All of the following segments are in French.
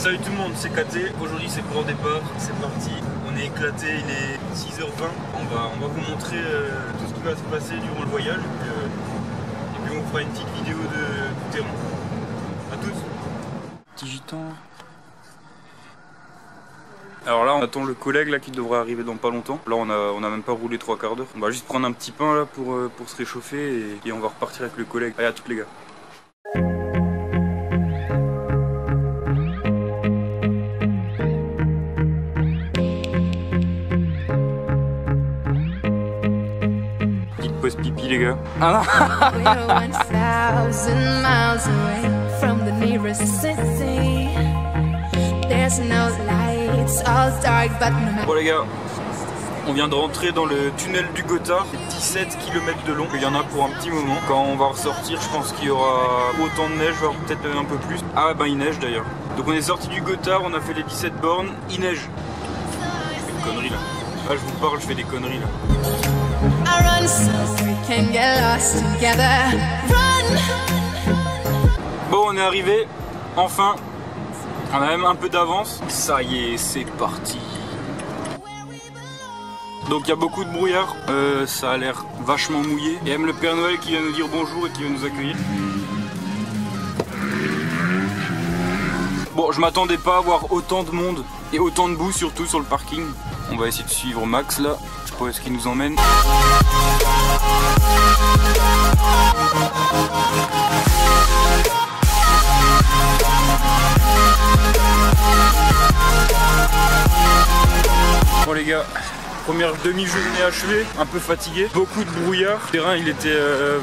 Salut tout le monde, c'est KT. Aujourd'hui c'est grand départ, c'est parti. On est éclaté, il est 6h20. On va vous montrer tout ce qui va se passer durant le voyage. Et puis on fera une petite vidéo du terrain. A tous. Petit gitan. Alors là on attend le collègue là qui devrait arriver dans pas longtemps. Là on a même pas roulé 3 quarts d'heure. On va juste prendre un petit pain là pour se réchauffer et on va repartir avec le collègue. Allez à toutes les gars. Pause pipi les gars. Ah bon les gars, on vient de rentrer dans le tunnel du Gothard, 17 km de long, il y en a pour un petit moment. Quand on va ressortir, je pense qu'il y aura autant de neige, voire peut-être un peu plus. Ah ben il neige d'ailleurs. Donc on est sorti du Gothard, on a fait les 17 bornes, il neige. Je fais une connerie là. Ah je vous parle, je fais des conneries là. Bon on est arrivé, enfin. On a même un peu d'avance. Ça y est, c'est parti. Donc il y a beaucoup de brouillard, ça a l'air vachement mouillé. Il y a même le Père Noël qui vient nous dire bonjour et qui vient nous accueillir. Bon, je m'attendais pas à voir autant de monde et autant de boue surtout sur le parking. On va essayer de suivre Max là. Je sais pas où est-ce qu'il nous emmène. Bon les gars, première demi-journée achevée, un peu fatigué, beaucoup de brouillard, le terrain il était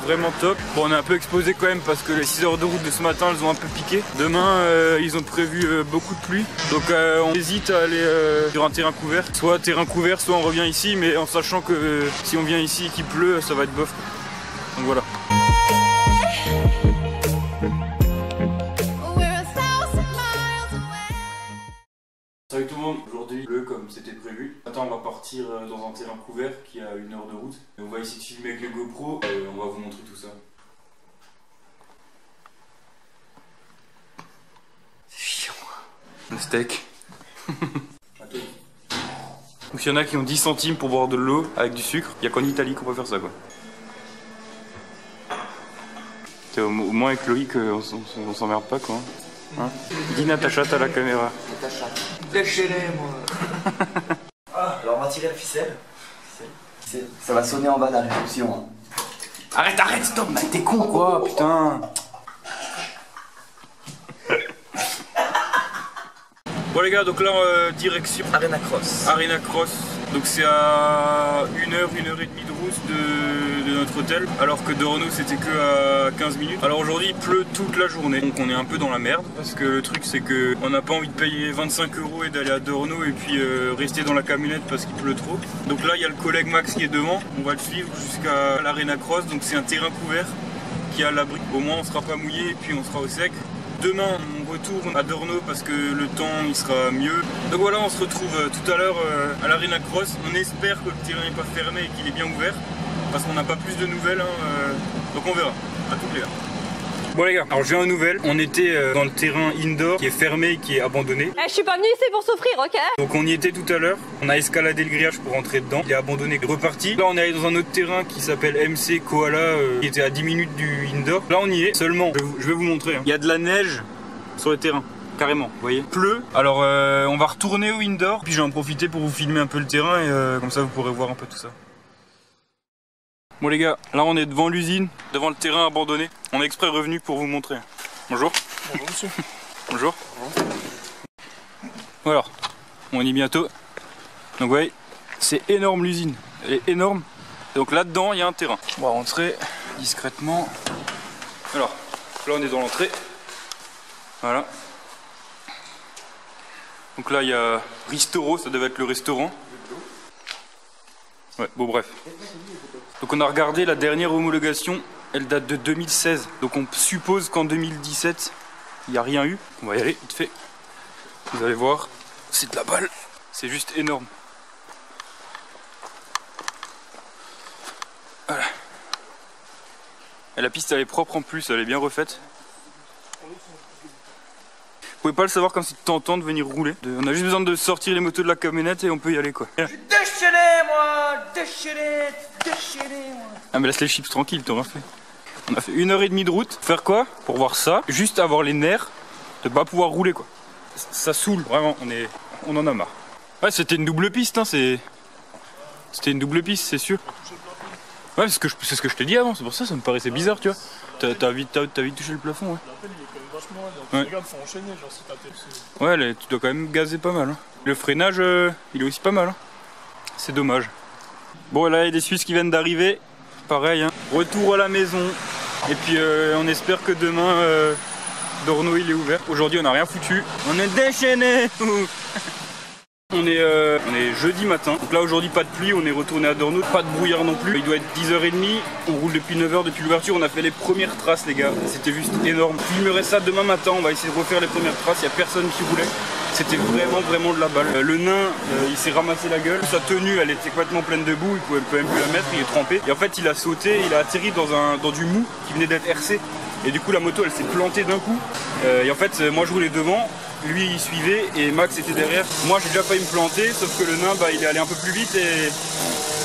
vraiment top. Bon on est un peu exposé quand même parce que les 6 heures de route de ce matin elles ont un peu piqué. Demain ils ont prévu beaucoup de pluie, donc on hésite à aller sur un terrain couvert. Soit terrain couvert, soit on revient ici, mais en sachant que si on vient ici et qu'il pleut, ça va être bof. Donc voilà. Salut tout le monde, aujourd'hui bleu comme c'était prévu. Maintenant on va partir dans un terrain couvert qui a 1 heure de route. Et on va essayer de filmer avec les GoPro et on va vous montrer tout ça. C'est chiant. Le steak. Donc il y en a qui ont 10 centimes pour boire de l'eau avec du sucre. Il n'y a qu'en Italie qu'on peut faire ça quoi. Au moins avec Loïc on s'emmerde pas quoi. Hein, dis Natacha, t'as la caméra. Natacha. Lâchez-les moi. Alors on va tirer la ficelle. Ça va sonner en bas de la réception. Hein. Arrête, stop, mais t'es con quoi, putain. Bon les gars, donc là direction Arena Cross. Arena Cross. Donc c'est à 1 heure, 1 heure et demie de route de notre hôtel, alors que Dorno c'était que à 15 minutes. Alors aujourd'hui il pleut toute la journée, donc on est un peu dans la merde, parce que le truc c'est que on n'a pas envie de payer 25 € et d'aller à Dorno et puis rester dans la camionnette parce qu'il pleut trop. Donc là il y a le collègue Max qui est devant, on va le suivre jusqu'à l'Arena Cross, donc c'est un terrain couvert qui est à l'abri. Au moins on sera pas mouillé et puis on sera au sec. Demain on retourne à Dorno parce que le temps il sera mieux. Donc voilà, on se retrouve tout à l'heure à l'Arena Cross. On espère que le terrain n'est pas fermé et qu'il est bien ouvert, parce qu'on n'a pas plus de nouvelles, donc on verra. À toutes les heures. Bon les gars, alors je viens aux nouvelles. On était dans le terrain indoor qui est fermé et qui est abandonné. Je suis pas venu ici pour souffrir, ok? Donc on y était tout à l'heure. On a escaladé le grillage pour rentrer dedans. Il est abandonné, reparti. Là on est allé dans un autre terrain qui s'appelle MC Koala, qui était à 10 minutes du indoor. Là on y est. Seulement, je vais vous montrer. Il y a de la neige sur le terrain. Carrément, vous voyez, pleut. Alors on va retourner au indoor. Puis je vais en profiter pour vous filmer un peu le terrain et comme ça vous pourrez voir un peu tout ça. Bon les gars, là on est devant l'usine, devant le terrain abandonné. On est exprès revenu pour vous montrer. Bonjour. Bonjour monsieur. Bonjour. Voilà, on y est bientôt. Donc vous voyez, c'est énorme l'usine. Elle est énorme. Donc là-dedans il y a un terrain. On va rentrer discrètement. Alors, là on est dans l'entrée. Voilà. Donc là il y a Ristoro, ça devait être le restaurant. Ouais, bon bref. Donc on a regardé la dernière homologation, elle date de 2016. Donc on suppose qu'en 2017, il n'y a rien eu. On va y aller vite fait. Vous allez voir, c'est de la balle. C'est juste énorme. Voilà. Et la piste elle est propre en plus, elle est bien refaite. pouvez pas le savoir comme c'est tentant de venir rouler. On a juste besoin de sortir les motos de la camionnette et on peut y aller quoi. Je suis déchaîné moi, déchaîné moi. Ah mais laisse les chips tranquilles, t'auras fait. On a fait 1h30 de route. Faire quoi? Pour voir ça, juste avoir les nerfs de pas pouvoir rouler quoi. Ça saoule, vraiment, on en a marre. Ouais, c'était une double piste, hein, c'était une double piste, c'est sûr. Ouais, c'est ce que je t'ai dit avant, c'est pour ça me paraissait bizarre, tu vois. T'as vite touché le plafond, ouais. Ouais. Regarde, faut enchaîner, genre si t'as ouais, là, tu dois quand même gazer pas mal. Hein. Le freinage, il est aussi pas mal. Hein. C'est dommage. Bon, là, il y a des Suisses qui viennent d'arriver. Pareil, hein. Retour à la maison. Et puis, on espère que demain, Dorno, il est ouvert. Aujourd'hui, on n'a rien foutu. On est déchaînés. On est jeudi matin, donc là aujourd'hui pas de pluie, on est retourné à Dorno, pas de brouillard non plus. Il doit être 10h30, on roule depuis 9h depuis l'ouverture, on a fait les premières traces les gars, c'était juste énorme. Je filmerai ça demain matin, on va essayer de refaire les premières traces, il n'y a personne qui roulait. C'était vraiment de la balle. Le nain, il s'est ramassé la gueule, sa tenue elle était complètement pleine de boue, il pouvait même plus la mettre, il est trempé. Et en fait il a sauté, il a atterri dans du mou qui venait d'être RC. Et du coup la moto elle s'est plantée d'un coup. Et en fait moi je roulais devant. Lui il suivait et Max était derrière. Moi j'ai déjà failli me planter, sauf que le nain il est allé un peu plus vite et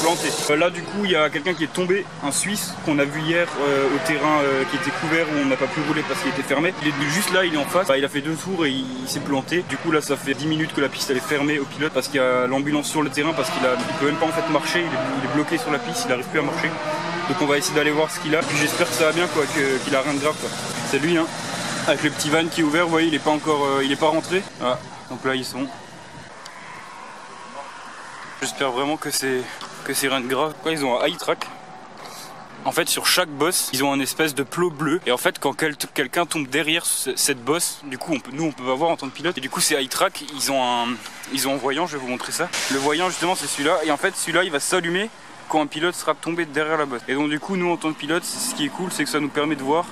planté. Là du coup il y a quelqu'un qui est tombé, un Suisse qu'on a vu hier au terrain qui était couvert où on n'a pas pu rouler parce qu'il était fermé. Il est juste là, il est en face, il a fait 2 tours et il s'est planté. Du coup là ça fait 10 minutes que la piste elle est fermée au pilote parce qu'il y a l'ambulance sur le terrain parce qu'il peut même pas en fait marcher, il est bloqué sur la piste, il n'arrive plus à marcher. Donc on va essayer d'aller voir ce qu'il a. Puis j'espère que ça va bien quoi, qu'il a rien de grave quoi. C'est lui hein. Avec le petit van qui est ouvert, vous voyez, il est pas encore, il est pas rentré. Ah, donc là ils sont. J'espère vraiment que c'est rien de grave. Quoi, ils ont un high track. En fait, sur chaque bosse, ils ont un espèce de plot bleu. Et en fait, quand quelqu'un tombe derrière cette bosse, du coup, nous on peut pas voir en tant que pilote. Et du coup, c'est high track. Ils ont un voyant. Je vais vous montrer ça. Le voyant justement, c'est celui-là. Et en fait, celui-là, il va s'allumer quand un pilote sera tombé derrière la bosse. Et donc du coup, nous en tant que pilote, ce qui est cool, c'est que ça nous permet de voir.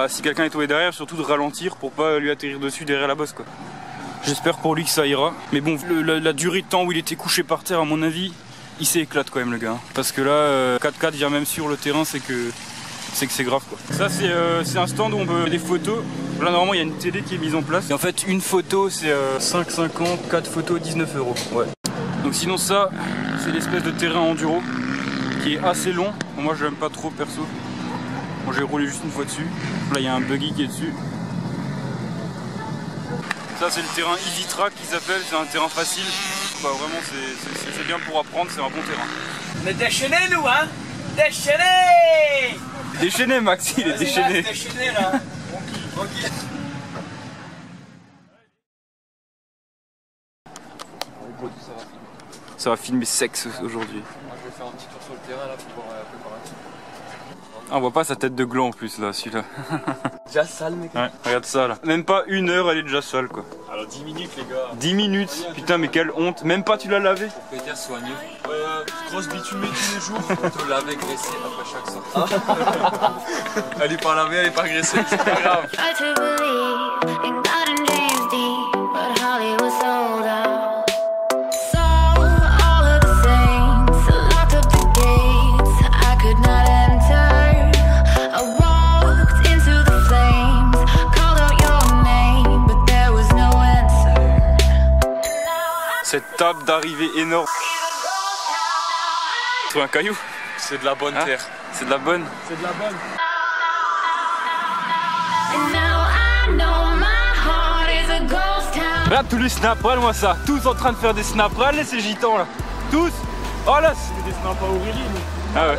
Si quelqu'un est tombé derrière, surtout de ralentir pour pas lui atterrir dessus derrière la bosse quoi. J'espère pour lui que ça ira. Mais bon, la durée de temps où il était couché par terre, à mon avis, il s'éclate quand même le gars. Parce que là, 4x4 vient même sur le terrain, c'est que c'est grave quoi. Ça c'est un stand où on peut des photos. Là normalement il y a une télé qui est mise en place. Et en fait une photo c'est 5,50, 4 photos 19 €. Ouais. Donc sinon ça, c'est l'espèce de terrain enduro qui est assez long. Bon, moi je l'aime pas trop perso. Moi j'ai roulé juste une fois dessus. Là il y a un buggy qui est dessus. Ça c'est le terrain Easy Track qu'ils appellent, c'est un terrain facile. Vraiment c'est bien pour apprendre, c'est un bon terrain. On est déchaînés nous hein. Déchaînés. Déchaîné Max, il est déchaîné. Déchaîné là. Tranquille. Ça va filmer sexe aujourd'hui. Moi je vais faire un petit tour sur le terrain là pour voir la préparation. Ah, on voit pas sa tête de gland en plus là, celui-là. Déjà sale mec. Ouais, regarde ça là. Même pas 1 heure, elle est déjà sale quoi. Alors 10 minutes les gars. 10 minutes, putain mais quelle honte. Même pas tu l'as lavé. Pour péter soigner. Grosse bitumée tous les jours. On te laver, graisser après chaque sortie. Elle est pas lavée, elle est pas graissée, c'est pas grave. Cette table d'arrivée énorme. Sur un caillou. C'est de la bonne terre. C'est de la bonne. C'est de la bonne. Regarde tous les snaps, regarde-moi ça. Tous en train de faire des snaps. Regarde ces gitans là. Tous. Oh là, c'est des snaps à Aurélie. Ah ouais.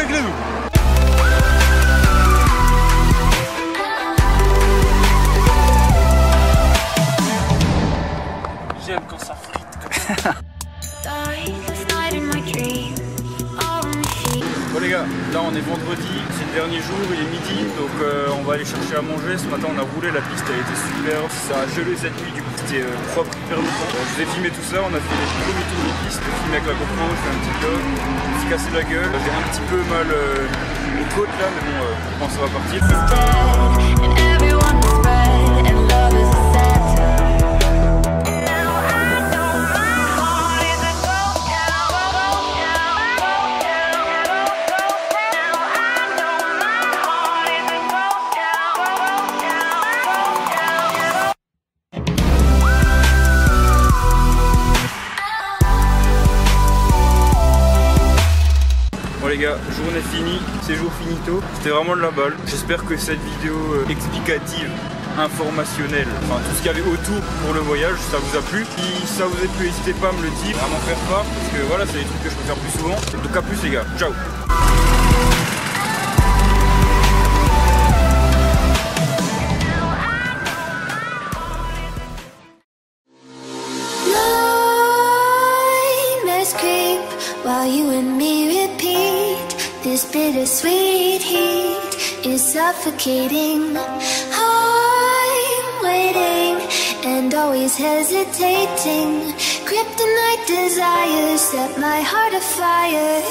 Églou. J'aime quand ça frite. Bon les gars, là on est vendredi, c'est le dernier jour, il est midi, donc on va aller chercher à manger. Ce matin on a roulé, la piste elle était super, ça a gelé cette nuit, du coup c'était propre, hyper longtemps. Je vous ai filmé tout ça, on a fait les premiers tours de piste, filmé avec la GoPro, j'ai fait un petit vlog, je me suis cassé la gueule, j'ai un petit peu mal aux côtes là, mais bon, je pense que ça va partir. gars, journée finie, séjour finito. C'était vraiment de la balle. J'espère que cette vidéo explicative, informationnelle, enfin tout ce qu'il y avait autour pour le voyage, ça vous a plu. Si ça vous a plu, n'hésitez pas à me le dire, à m'en faire part, parce que voilà, c'est des trucs que je peux faire plus souvent. Donc à plus les gars, ciao. While you and me repeat, this bittersweet heat is suffocating. I'm waiting and always hesitating. Kryptonite desires set my heart afire.